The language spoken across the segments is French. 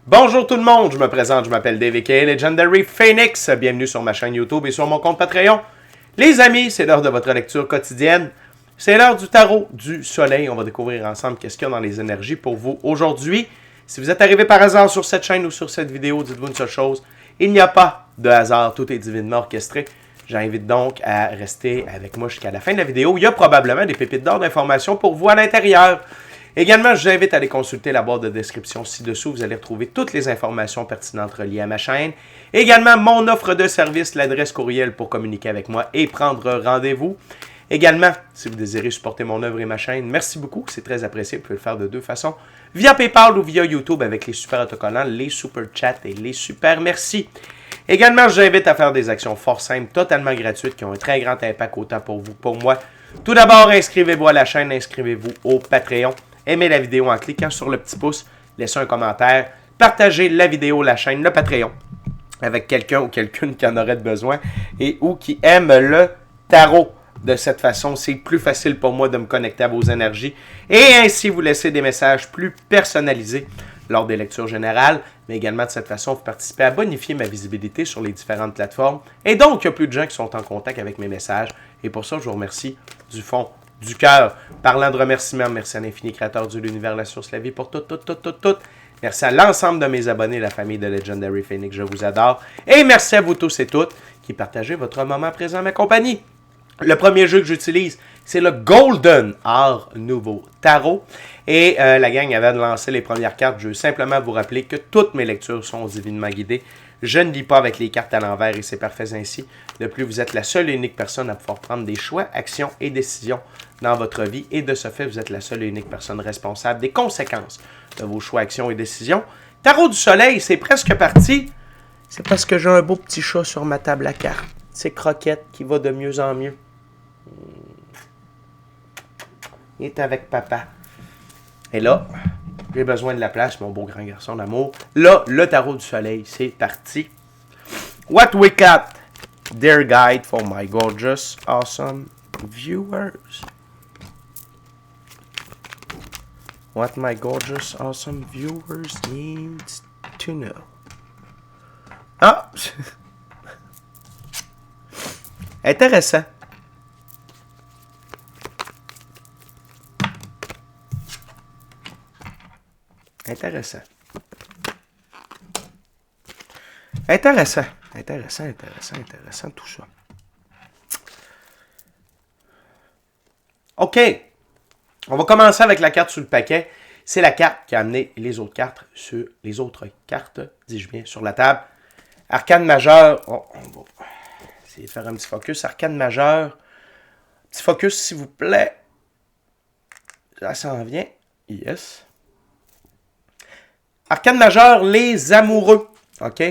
Bonjour tout le monde, je me présente, je m'appelle Dave aka Legendary Phoenix. Bienvenue sur ma chaîne YouTube et sur mon compte Patreon. Les amis, c'est l'heure de votre lecture quotidienne. C'est l'heure du tarot du soleil. On va découvrir ensemble qu'est-ce qu'il y a dans les énergies pour vous aujourd'hui. Si vous êtes arrivé par hasard sur cette chaîne ou sur cette vidéo, dites-vous une seule chose. Il n'y a pas de hasard, tout est divinement orchestré. J'invite donc à rester avec moi jusqu'à la fin de la vidéo. Il y a probablement des pépites d'or d'informations pour vous à l'intérieur. Également, je vous invite à aller consulter la barre de description ci-dessous. Vous allez retrouver toutes les informations pertinentes reliées à ma chaîne. Également, mon offre de service, l'adresse courriel pour communiquer avec moi et prendre rendez-vous. Également, si vous désirez supporter mon œuvre et ma chaîne, merci beaucoup, c'est très apprécié. Vous pouvez le faire de deux façons, via PayPal ou via YouTube avec les super autocollants, les super chats et les super merci. Également, je vous invite à faire des actions fort simples, totalement gratuites, qui ont un très grand impact autant pour vous que pour moi. Tout d'abord, inscrivez-vous à la chaîne, inscrivez-vous au Patreon. Aimez la vidéo en cliquant sur le petit pouce, laissez un commentaire, partagez la vidéo, la chaîne, le Patreon avec quelqu'un ou quelqu'une qui en aurait besoin et ou qui aime le tarot. De cette façon, c'est plus facile pour moi de me connecter à vos énergies et ainsi vous laisser des messages plus personnalisés lors des lectures générales, mais également de cette façon, vous participez à bonifier ma visibilité sur les différentes plateformes. Et donc, il y a plus de gens qui sont en contact avec mes messages et pour ça, je vous remercie du fond du cœur. Parlant de remerciements, merci à l'infini créateur de l'univers, la source, la vie, pour tout. Merci à l'ensemble de mes abonnés, la famille de Legendary Phoenix, je vous adore. Et merci à vous tous et toutes qui partagez votre moment présent à ma compagnie. Le premier jeu que j'utilise, c'est le Golden Art Nouveau Tarot. Et la gang avait de lancer les premières cartes. Je veux simplement vous rappeler que toutes mes lectures sont divinement guidées. Je ne lis pas avec les cartes à l'envers et c'est parfait ainsi. De plus, vous êtes la seule et unique personne à pouvoir prendre des choix, actions et décisions dans votre vie. Et de ce fait, vous êtes la seule et unique personne responsable des conséquences de vos choix, actions et décisions. Tarot du soleil, c'est presque parti. C'est parce que j'ai un beau petit chat sur ma table à cartes. C'est Croquette qui va de mieux en mieux. Il est avec papa. Et là, j'ai besoin de la place, mon beau grand garçon d'amour. Là, le tarot du soleil, c'est parti. What we got? Dear guide for my gorgeous, awesome viewers. What my gorgeous, awesome viewers need to know. Ah! Intéressant. Intéressant. Intéressant tout ça. OK. On va commencer avec la carte sur le paquet. C'est la carte qui a amené les autres cartes, dis-je bien, sur la table. Arcane majeur. Oh, on va essayer de faire un petit focus. Arcane majeur. Petit focus, s'il vous plaît. Ça s'en vient. Yes. Arcane majeur, les amoureux. OK?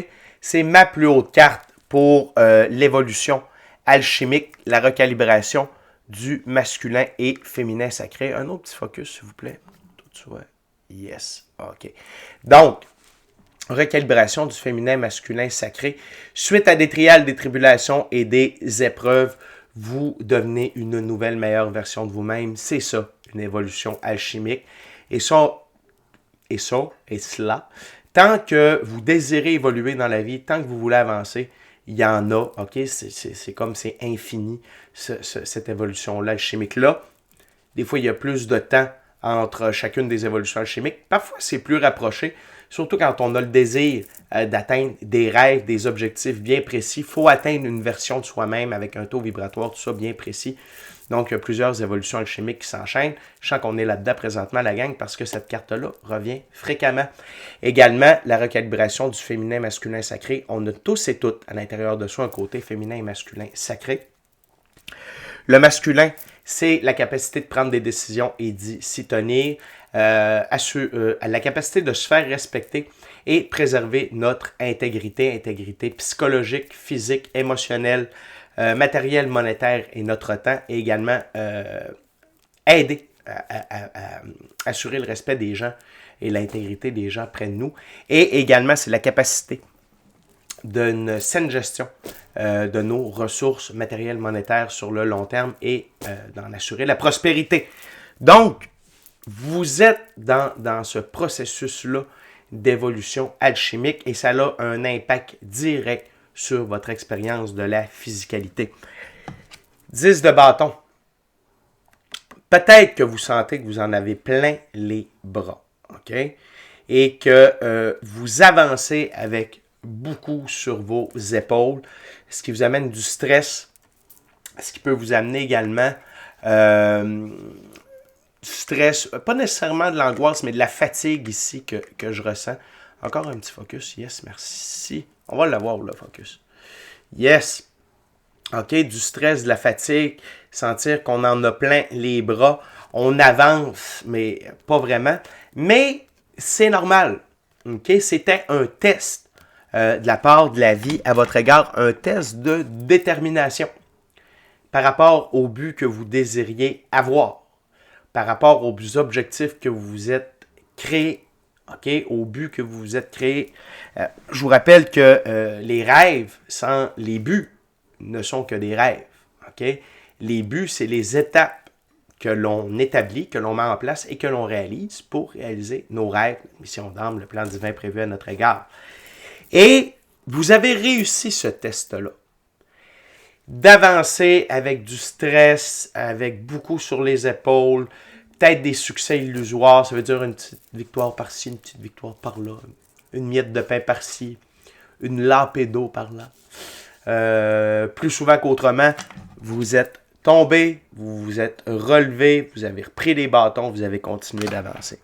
C'est ma plus haute carte pour l'évolution alchimique, la recalibration du masculin et féminin sacré. Un autre petit focus, s'il vous plaît. Tout soit. Yes. OK. Donc, recalibration du féminin masculin sacré. Suite à des trials, des tribulations et des épreuves, vous devenez une nouvelle, meilleure version de vous-même. C'est ça, une évolution alchimique. Et cela, tant que vous désirez évoluer dans la vie, tant que vous voulez avancer, il y en a, OK? C'est comme c'est infini, cette évolution-là, alchimique-là. Des fois, il y a plus de temps entre chacune des évolutions alchimiques. Parfois, c'est plus rapproché, surtout quand on a le désir d'atteindre des rêves, des objectifs bien précis. Il faut atteindre une version de soi-même avec un taux vibratoire, tout ça bien précis. Donc, il y a plusieurs évolutions alchimiques qui s'enchaînent. Je sens qu'on est là-dedans présentement, la gang, parce que cette carte-là revient fréquemment. Également, la recalibration du féminin masculin sacré. On a tous et toutes à l'intérieur de soi un côté féminin et masculin sacré. Le masculin, c'est la capacité de prendre des décisions et d'y s'y tenir, la capacité de se faire respecter et préserver notre intégrité psychologique, physique, émotionnelle, matériel, monétaire et notre temps, et également aider à assurer le respect des gens et l'intégrité des gens près de nous. Et également, c'est la capacité d'une saine gestion de nos ressources matérielles, monétaires sur le long terme et d'en assurer la prospérité. Donc, vous êtes dans ce processus-là d'évolution alchimique et ça a un impact direct sur votre expérience de la physicalité. 10 de bâton. Peut-être que vous sentez que vous en avez plein les bras, OK? Et que vous avancez avec beaucoup sur vos épaules, ce qui vous amène du stress, ce qui peut vous amener également du stress, pas nécessairement de l'angoisse, mais de la fatigue ici que je ressens. Encore un petit focus, yes, merci. On va l'avoir, le focus. Yes. OK, du stress, de la fatigue, sentir qu'on en a plein les bras. On avance, mais pas vraiment. Mais c'est normal. OK, c'était un test de la part de la vie à votre égard, un test de détermination par rapport au but que vous désiriez avoir, par rapport aux objectifs que vous vous êtes créés, OK, au but que vous vous êtes créé. Je vous rappelle que les rêves sans les buts ne sont que des rêves. Okay? Les buts, c'est les étapes que l'on établit, que l'on met en place et que l'on réalise pour réaliser nos rêves, notre mission d'âme, le plan divin prévu à notre égard. Et vous avez réussi ce test-là. D'avancer avec du stress, avec beaucoup sur les épaules, peut-être des succès illusoires, ça veut dire une petite victoire par-ci, une petite victoire par-là, une miette de pain par-ci, une lampée d'eau par-là. Plus souvent qu'autrement, vous êtes tombé, vous vous êtes relevé, vous avez repris les bâtons, vous avez continué d'avancer.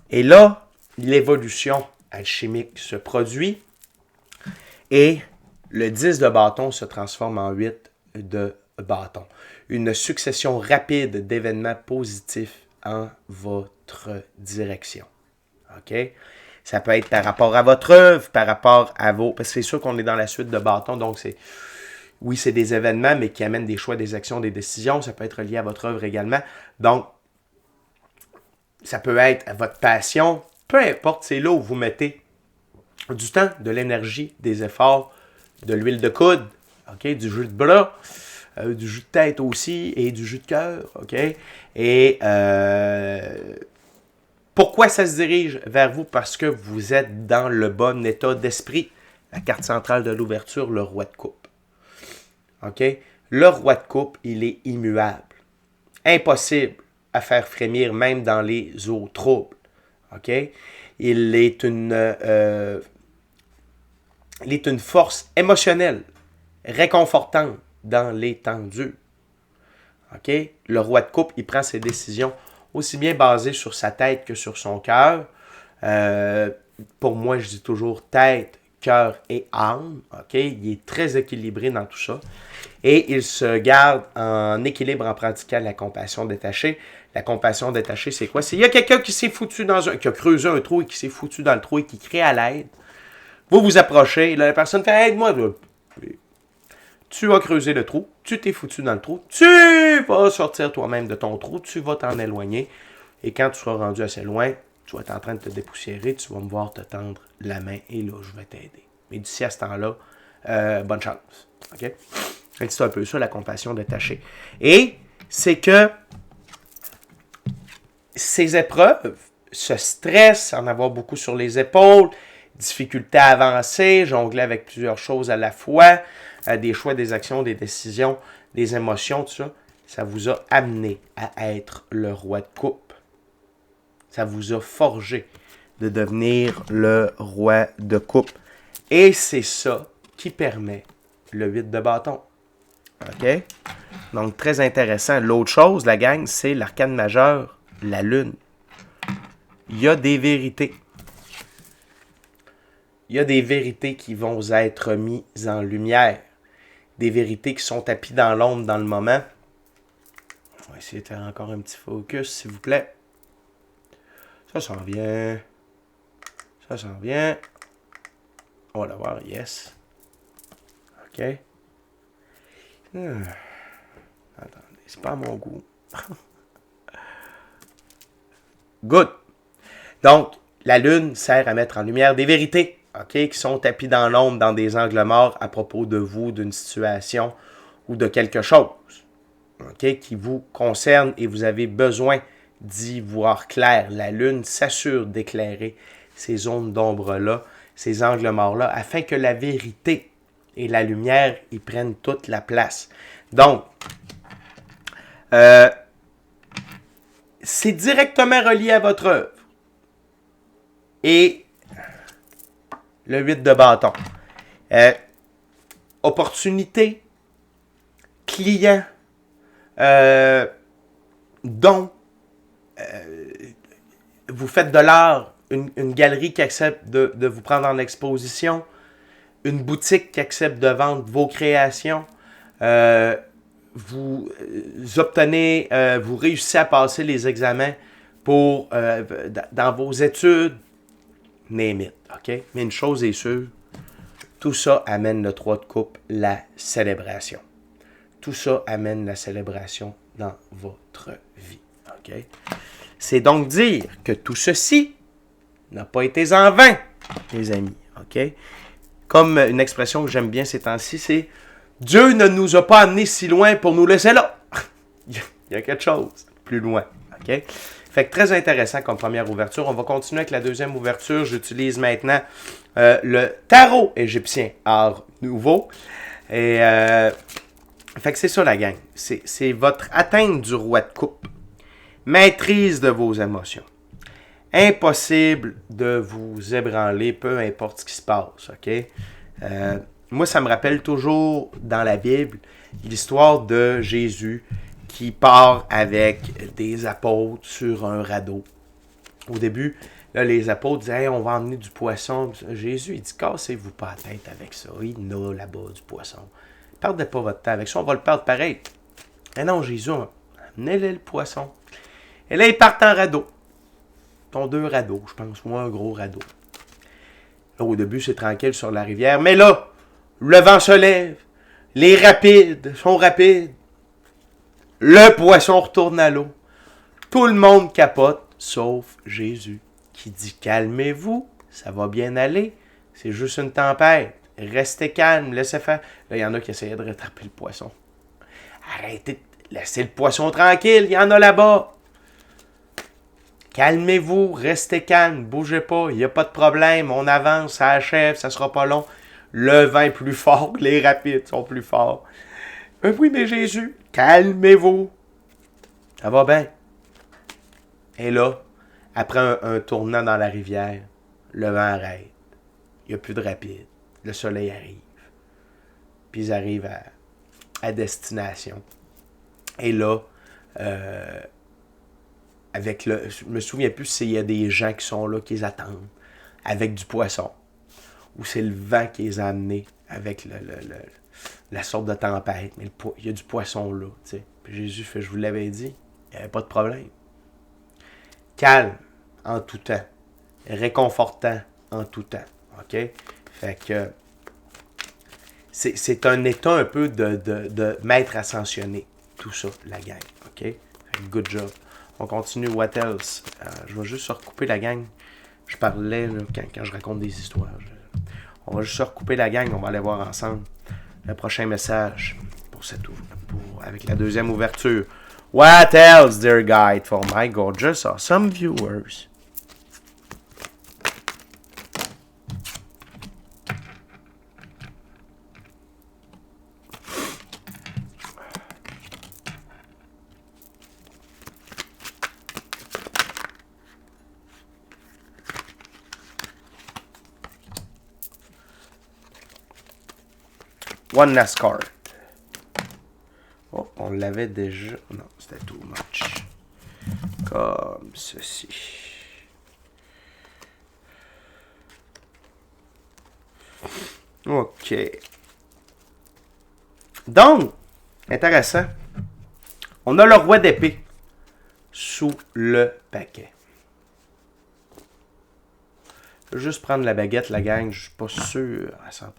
Et là, l'évolution alchimique se produit et le 10 de bâton se transforme en 8 de bâton. Une succession rapide d'événements positifs en votre direction. OK? Ça peut être par rapport à votre œuvre, par rapport à vos... Parce que c'est sûr qu'on est dans la suite de bâtons, donc c'est... Oui, c'est des événements, mais qui amènent des choix, des actions, des décisions. Ça peut être lié à votre œuvre également. Donc, ça peut être à votre passion. Peu importe, c'est là où vous mettez du temps, de l'énergie, des efforts, de l'huile de coude, okay, du jus de bras, du jus de tête aussi et du jus de cœur. Okay? Et pourquoi ça se dirige vers vous? Parce que vous êtes dans le bon état d'esprit. La carte centrale de l'ouverture, le roi de coupe. Okay? Le roi de coupe, il est immuable. Impossible à faire frémir même dans les eaux troubles. Okay? Il est une force émotionnelle, réconfortante dans les temps durs. Okay? Le roi de coupe, il prend ses décisions aussi bien basées sur sa tête que sur son cœur. Pour moi, je dis toujours tête, cœur et âme. Okay? Il est très équilibré dans tout ça. Et il se garde en équilibre en pratiquant la compassion détachée. La compassion détachée, c'est quoi? C'est il y a quelqu'un qui s'est foutu qui a creusé un trou et qui s'est foutu dans le trou et qui crie à l'aide. Vous vous approchez, là, la personne fait « Aide-moi! » Tu as creusé le trou, tu t'es foutu dans le trou, tu vas sortir toi-même de ton trou, tu vas t'en éloigner. Et quand tu seras rendu assez loin, tu vas être en train de te dépoussiérer, tu vas me voir te tendre la main et là, je vais t'aider. Mais d'ici à ce temps-là, bonne chance. OK? C'est un peu ça, la compassion détachée. Et c'est que ces épreuves, ce stress, en avoir beaucoup sur les épaules, difficulté à avancer, jongler avec plusieurs choses à la fois, des choix, des actions, des décisions, des émotions, tout ça, ça vous a amené à être le roi de coupe. Ça vous a forgé de devenir le roi de coupe. Et c'est ça qui permet le 8 de bâton. OK? Donc, très intéressant. L'autre chose, la gang, c'est l'arcane majeur, la lune. Il y a des vérités. Il y a des vérités qui vont être mises en lumière. Des vérités qui sont tapies dans l'ombre dans le moment. On va essayer de faire encore un petit focus, s'il vous plaît. Ça s'en vient. Ça s'en vient. On va l'avoir, yes. OK. Attendez, c'est pas à mon goût. Good. Donc, la lune sert à mettre en lumière des vérités, okay, qui sont tapies dans l'ombre, dans des angles morts à propos de vous, d'une situation ou de quelque chose, okay, qui vous concerne et vous avez besoin d'y voir clair. La lune s'assure d'éclairer ces zones d'ombre-là, ces angles morts-là, afin que la vérité et la lumière y prennent toute la place. Donc, c'est directement relié à votre œuvre. Et le 8 de bâton. Opportunité, client, don. Vous faites de l'art, une galerie qui accepte de vous prendre en exposition, une boutique qui accepte de vendre vos créations. Vous obtenez, vous réussissez à passer les examens pour dans vos études, name it, ok? Mais une chose est sûre, tout ça amène le 3 de coupe, la célébration. Tout ça amène la célébration dans votre vie, ok? C'est donc dire que tout ceci n'a pas été en vain, les amis, ok? Comme une expression que j'aime bien ces temps-ci, c'est Dieu ne nous a pas amenés si loin pour nous laisser là. Il y a quelque chose plus loin. OK? Fait que très intéressant comme première ouverture. On va continuer avec la deuxième ouverture. J'utilise maintenant le tarot égyptien art nouveau. Et fait que c'est ça la gang. C'est votre atteinte du roi de coupe. Maîtrise de vos émotions. Impossible de vous ébranler, peu importe ce qui se passe. OK? Moi, ça me rappelle toujours dans la Bible l'histoire de Jésus qui part avec des apôtres sur un radeau. Au début, là, les apôtres disaient hey, on va emmener du poisson. Jésus, il dit cassez-vous pas la tête avec ça. Il y en a là-bas du poisson. Perdez pas votre temps avec ça, on va le perdre pareil. Mais non, Jésus, amenez-le le poisson. Et là, ils partent en radeau. Ils ont 2 radeaux, je pense, moi, un gros radeau. Là, au début, c'est tranquille sur la rivière. Mais là, le vent se lève. Les rapides sont rapides. Le poisson retourne à l'eau. Tout le monde capote, sauf Jésus, qui dit « Calmez-vous, ça va bien aller. C'est juste une tempête. Restez calme, laissez faire. » Là, il y en a qui essayaient de rattraper le poisson. Arrêtez, laissez le poisson tranquille, il y en a là-bas. Calmez-vous, restez calme, bougez pas, il n'y a pas de problème, on avance, ça achève, ça sera pas long. Le vent est plus fort, les rapides sont plus forts. Oui, mais Jésus, calmez-vous. Ça va bien. Et là, après un tournant dans la rivière, le vent arrête. Il n'y a plus de rapide. Le soleil arrive. Puis ils arrivent à destination. Et là, avec le, je me souviens plus s'il y a des gens qui sont là, qui les attendent, avec du poisson. Ou c'est le vent qui les a amenés avec la sorte de tempête. Mais il y a du poisson là. T'sais. Puis Jésus fait, je vous l'avais dit, il n'y avait pas de problème. Calme en tout temps. Réconfortant en tout temps. OK? Fait que c'est un état un peu de maître ascensionné. Tout ça, la gang. OK? Fait que good job. On continue. What else? Je vais juste se recouper la gang. Je parlais là, quand je raconte des histoires. On va juste se recouper la gang. On va aller voir ensemble le prochain message avec la deuxième ouverture. What else, dear guide, for my gorgeous awesome viewers? One last card. Oh, on l'avait déjà. Non, c'était too much. Comme ceci. OK. Donc, intéressant. On a le roi d'épée sous le paquet. Je vais juste prendre la baguette, la gang. Je suis pas sûr à 100%.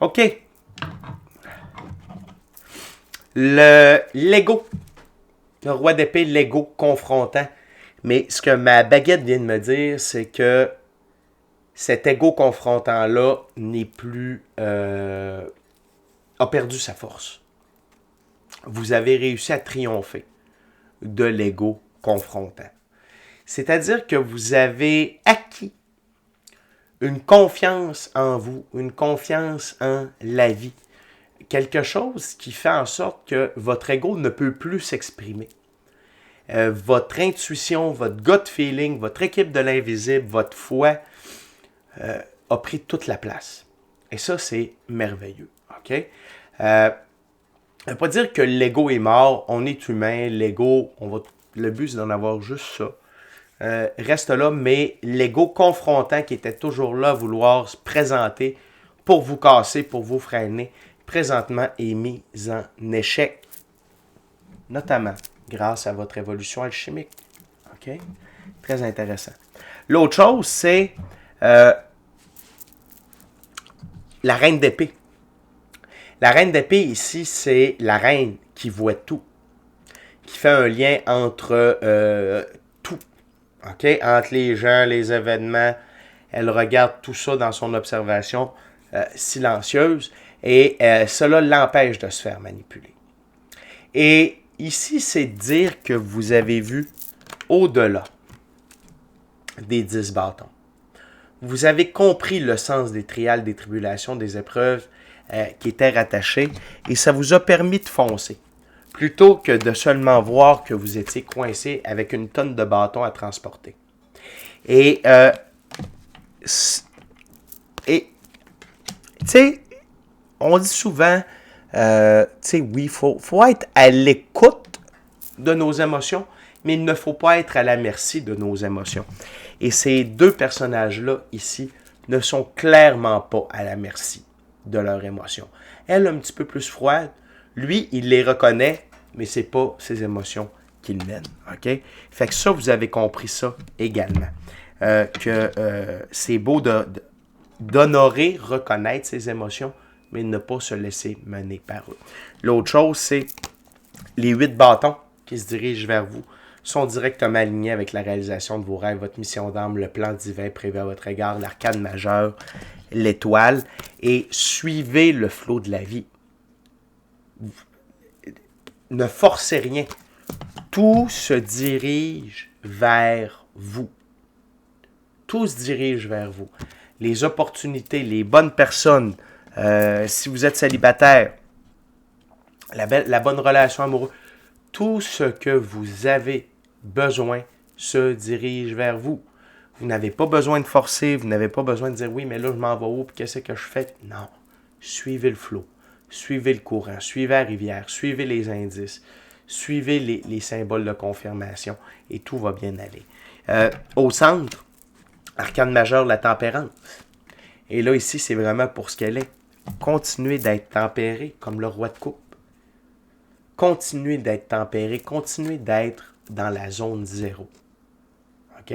OK. L'ego. Le roi d'épée, l'ego confrontant. Mais ce que ma baguette vient de me dire, c'est que cet ego confrontant-là n'est plus... a perdu sa force. Vous avez réussi à triompher. de l'ego confrontant. C'est-à-dire que vous avez acquis une confiance en vous, une confiance en la vie. Quelque chose qui fait en sorte que votre ego ne peut plus s'exprimer. Votre intuition, votre gut feeling, votre équipe de l'invisible, votre foi a pris toute la place. Et ça, c'est merveilleux. OK? Ça ne veut pas dire que l'ego est mort, on est humain, l'ego, le but c'est d'en avoir juste ça. Reste là, mais l'ego confrontant qui était toujours là à vouloir se présenter pour vous casser, pour vous freiner, présentement est mis en échec. Notamment grâce à votre évolution alchimique. OK? Très intéressant. L'autre chose, c'est la reine d'épée. La reine d'épée ici, c'est la reine qui voit tout, qui fait un lien entre tout, okay? Entre les gens, les événements. Elle regarde tout ça dans son observation silencieuse et cela l'empêche de se faire manipuler. Et ici, c'est dire que vous avez vu au-delà des 10 bâtons. Vous avez compris le sens des trials, des tribulations, des épreuves qui étaient rattachées et ça vous a permis de foncer. Plutôt que de seulement voir que vous étiez coincé avec une tonne de bâtons à transporter. Et tu sais, on dit souvent, tu sais, oui, il faut être à l'écoute de nos émotions, mais il ne faut pas être à la merci de nos émotions. Et ces deux personnages-là, ici, ne sont clairement pas à la merci de leurs émotions. Elle, un petit peu plus froide, lui, il les reconnaît, mais c'est pas ses émotions qu'il mène. OK? Fait que ça, vous avez compris ça également. C'est beau d'honorer, reconnaître ses émotions, mais ne pas se laisser mener par eux. L'autre chose, c'est les 8 bâtons qui se dirigent vers vous sont directement alignés avec la réalisation de vos rêves, votre mission d'âme, le plan divin prévu à votre égard, l'arcane majeure, l'étoile, et suivez le flot de la vie. Ne forcez rien. Tout se dirige vers vous. Tout se dirige vers vous. Les opportunités, les bonnes personnes, si vous êtes célibataire, la bonne relation amoureuse, tout ce que vous avez besoin se dirige vers vous. Vous n'avez pas besoin de forcer, vous n'avez pas besoin de dire oui, mais là je m'en vais où, puis qu'est-ce que je fais? Non. Suivez le flot, suivez le courant, suivez la rivière, suivez les indices, suivez les symboles de confirmation et tout va bien aller. Au centre, arcane majeur, la tempérance. Et là, ici, c'est vraiment pour ce qu'elle est. Continuez d'être tempéré comme le roi de coupe. Continuez d'être tempéré, continuez d'être dans la zone 0. OK?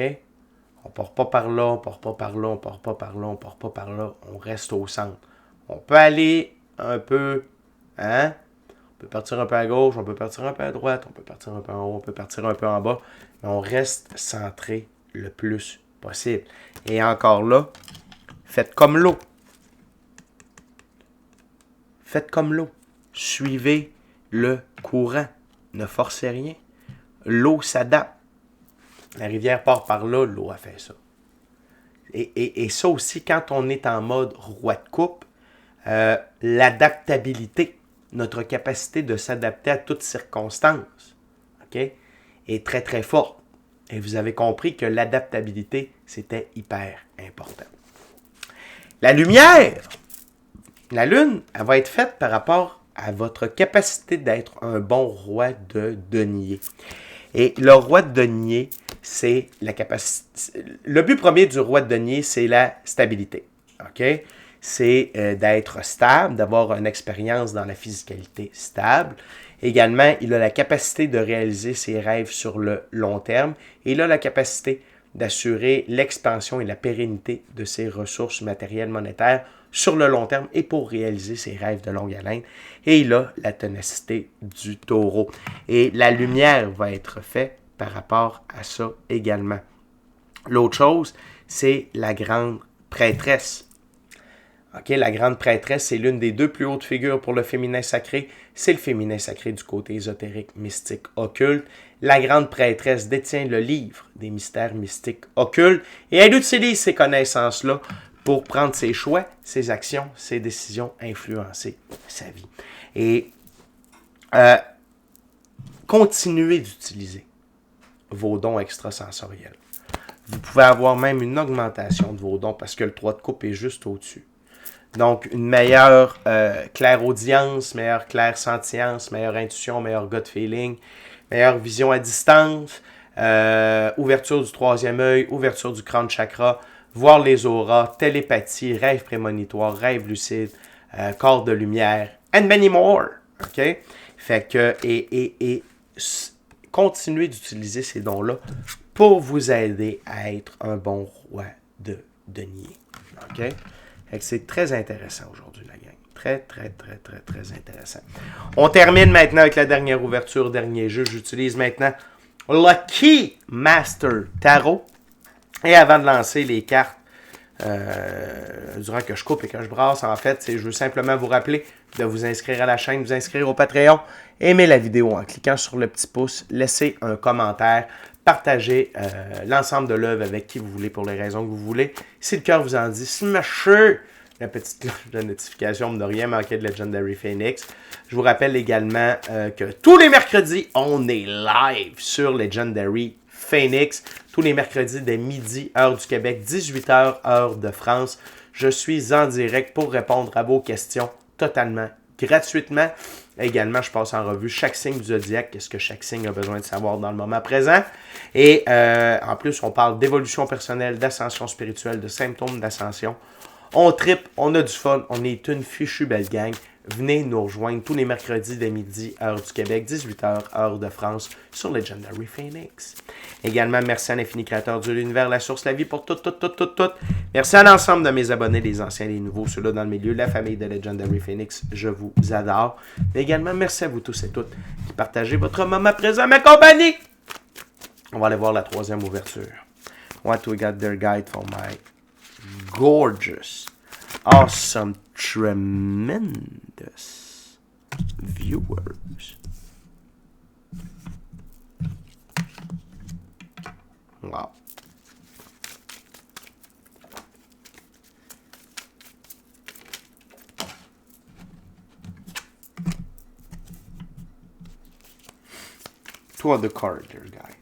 On ne part pas par là, on ne part pas par là, on ne part pas par là, on ne part pas par là. On reste au centre. On peut aller un peu, hein? On peut partir un peu à gauche, on peut partir un peu à droite, on peut partir un peu en haut, on peut partir un peu en bas. Mais on reste centré le plus possible. Et encore là, faites comme l'eau. Faites comme l'eau. Suivez le courant. Ne forcez rien. L'eau s'adapte. La rivière part par là, l'eau a fait ça. Et ça aussi, quand on est en mode roi de coupe, l'adaptabilité, notre capacité de s'adapter à toutes circonstances, okay, est très très forte. Et vous avez compris que l'adaptabilité, c'était hyper important. La lumière, la lune, elle va être faite par rapport à votre capacité d'être un bon roi de denier. Et le roi de denier, c'est la capacité. Le but premier du roi de denier, c'est la stabilité. OK? C'est d'être stable, d'avoir une expérience dans la physicalité stable. Également, il a la capacité de réaliser ses rêves sur le long terme. Et il a la capacité d'assurer l'expansion et la pérennité de ses ressources matérielles monétaires sur le long terme et pour réaliser ses rêves de longue haleine. Et il a la ténacité du taureau. Et la lumière va être faite par rapport à ça également. L'autre chose, c'est la grande prêtresse. Okay, la grande prêtresse, c'est l'une des deux plus hautes figures pour le féminin sacré. C'est le féminin sacré du côté ésotérique, mystique, occulte. La grande prêtresse détient le livre des mystères mystiques occultes et elle utilise ces connaissances-là pour prendre ses choix, ses actions, ses décisions, influencer sa vie. Et continuez d'utiliser vos dons extrasensoriels. Vous pouvez avoir même une augmentation de vos dons parce que le 3 de coupe est juste au-dessus. Donc, une meilleure clairaudience, meilleure clairsentience, meilleure intuition, meilleur gut feeling, meilleure vision à distance, ouverture du troisième œil, ouverture du crâne chakra, voir les auras, télépathie, rêve prémonitoire, rêve lucide, corps de lumière, and many more. OK? Fait que, continuez d'utiliser ces dons-là pour vous aider à être un bon roi de denier. OK? Fait que c'est très intéressant aujourd'hui, la gang. Très, très, très, très, très intéressant. On termine maintenant avec la dernière ouverture, dernier jeu. J'utilise maintenant Lucky Master Tarot. Et avant de lancer les cartes, durant que je coupe et que je brasse, en fait, je veux simplement vous rappeler de vous inscrire à la chaîne, vous inscrire au Patreon, aimer la vidéo en cliquant sur le petit pouce, laisser un commentaire, partagez l'ensemble de l'œuvre avec qui vous voulez pour les raisons que vous voulez. Si le cœur vous en dit, smashez la petite cloche de notification pour ne rien manquer de Legendary Phoenix. Je vous rappelle également que tous les mercredis, on est live sur Legendary Phoenix. Tous les mercredis dès midi, heure du Québec, 18h, heure de France. Je suis en direct pour répondre à vos questions totalement gratuitement. Également, je passe en revue chaque signe du zodiaque, qu'est-ce que chaque signe a besoin de savoir dans le moment présent. Et en plus, on parle d'évolution personnelle, d'ascension spirituelle, de symptômes d'ascension. On tripe, on a du fun, on est une fichue belle gang. Venez nous rejoindre tous les mercredis dès midi, heure du Québec, 18h, heure de France, sur Legendary Phoenix. Également, merci à l'Infini Créateur de l'Univers, la source, la vie pour tout. Merci à l'ensemble de mes abonnés, les anciens, les nouveaux, ceux-là dans le milieu, la famille de Legendary Phoenix, je vous adore. Mais également, merci à vous tous et toutes qui partagez votre moment présent à ma compagnie. On va aller voir la troisième ouverture. What we got there, guide for my gorgeous, awesome, tremendous viewers. Wow. Two of the cards, dear guy.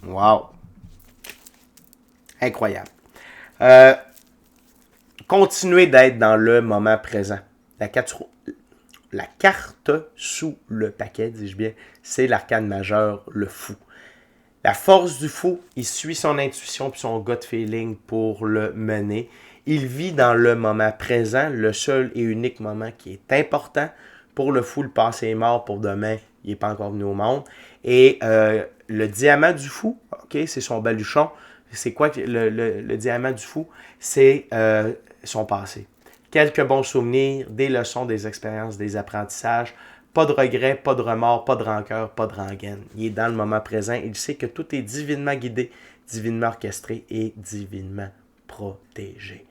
Wow. Incroyable. Continuez d'être dans le moment présent. La carte sous le paquet, dis-je bien, c'est l'arcane majeur, le fou. La force du fou, il suit son intuition et son gut feeling pour le mener. Il vit dans le moment présent, le seul et unique moment qui est important. Pour le fou, le passé est mort, pour demain, il n'est pas encore venu au monde. Et le diamant du fou, ok, c'est son baluchon. C'est quoi le diamant du fou? C'est son passé. Quelques bons souvenirs, des leçons, des expériences, des apprentissages. Pas de regrets, pas de remords, pas de rancœur, pas de rengaine. Il est dans le moment présent. Il sait que tout est divinement guidé, divinement orchestré et divinement protégé.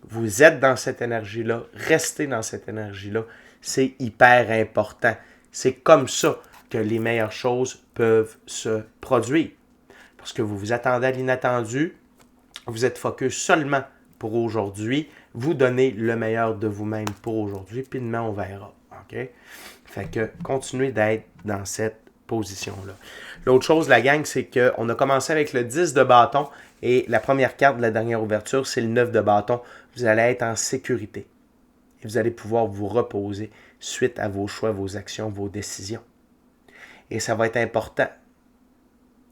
Vous êtes dans cette énergie-là. Restez dans cette énergie-là. C'est hyper important. C'est comme ça que les meilleures choses peuvent se produire. Parce que vous vous attendez à l'inattendu. Vous êtes focus seulement pour aujourd'hui. Vous donnez le meilleur de vous-même pour aujourd'hui. Puis demain, on verra. OK? Fait que continuez d'être dans cette position-là. L'autre chose, la gang, c'est qu'on a commencé avec le 10 de bâton. Et la première carte de la dernière ouverture, c'est le 9 de bâton. Vous allez être en sécurité. Et vous allez pouvoir vous reposer suite à vos choix, vos actions, vos décisions. Et ça va être important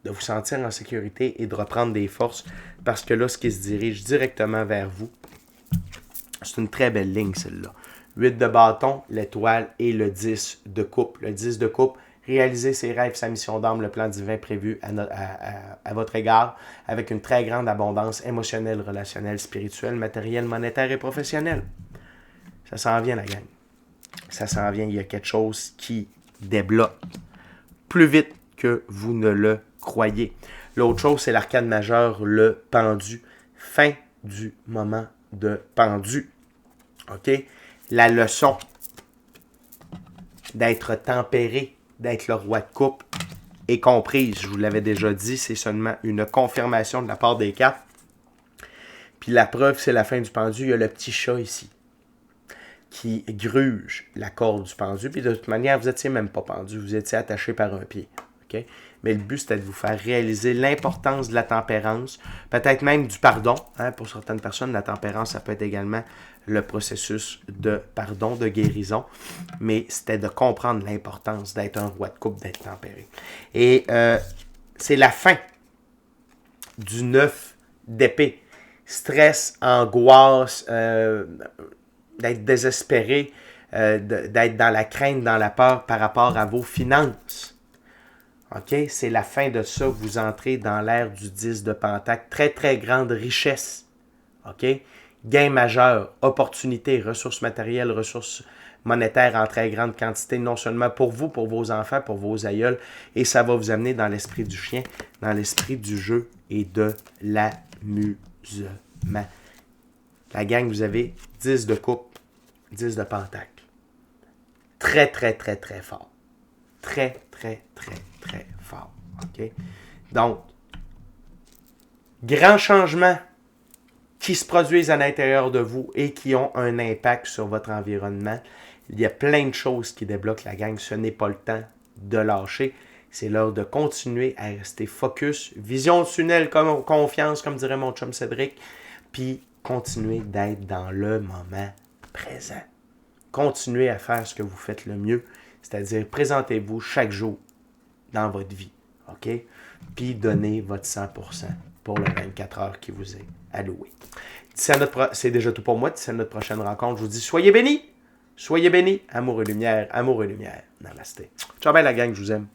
de vous sentir en sécurité et de reprendre des forces parce que là, ce qui se dirige directement vers vous, c'est une très belle ligne, celle-là. 8 de bâton, l'étoile et le 10 de coupe. Le 10 de coupe, réaliser ses rêves, sa mission d'âme, le plan divin prévu à votre égard avec une très grande abondance émotionnelle, relationnelle, spirituelle, matérielle, monétaire et professionnelle. Ça s'en vient, la gang. Ça s'en vient. Il y a quelque chose qui débloque plus vite que vous ne le croyez. L'autre chose, c'est l'arcane majeur, le pendu. Fin du moment de pendu. OK? la leçon d'être tempéré, d'être le roi de coupe est comprise. Je vous l'avais déjà dit, c'est seulement une confirmation de la part des cartes. Puis la preuve, c'est la fin du pendu. Il y a le petit chat ici qui gruge la corde du pendu. Puis de toute manière, vous n'étiez même pas pendu. Vous étiez attaché par un pied. Okay? Mais le but, c'était de vous faire réaliser l'importance de la tempérance, peut-être même du pardon. Hein? Pour certaines personnes, la tempérance, ça peut être également le processus de pardon, de guérison. Mais c'était de comprendre l'importance d'être un roi de coupe, d'être tempéré. Et c'est la fin du 9 d'épée. Stress, angoisse, d'être désespéré, d'être dans la crainte, dans la peur par rapport à vos finances. OK? C'est la fin de ça. Vous entrez dans l'ère du 10 de Pentacle. Très, très grande richesse. OK? Gain majeur, opportunités, ressources matérielles, ressources monétaires en très grande quantité, non seulement pour vous, pour vos enfants, pour vos aïeuls. Et ça va vous amener dans l'esprit du chien, dans l'esprit du jeu et de l'amusement. La gang, vous avez 10 de coupe, 10 de pentacle. Très, très, très, très fort. Très, très, très, très fort. OK? Donc, grands changements qui se produisent à l'intérieur de vous et qui ont un impact sur votre environnement. Il y a plein de choses qui débloquent la gang. Ce n'est pas le temps de lâcher. C'est l'heure de continuer à rester focus. Vision tunnel, comme confiance, comme dirait mon chum Cédric. Puis, continuez d'être dans le moment présent. Continuez à faire ce que vous faites le mieux. C'est-à-dire, présentez-vous chaque jour dans votre vie. OK? Puis, donnez votre 100% pour le 24 heures qui vous est alloué. C'est déjà tout pour moi. D'ici à notre prochaine rencontre, je vous dis soyez bénis. Soyez bénis. Amour et lumière. Amour et lumière. Namasté. Ciao, bye la gang, je vous aime.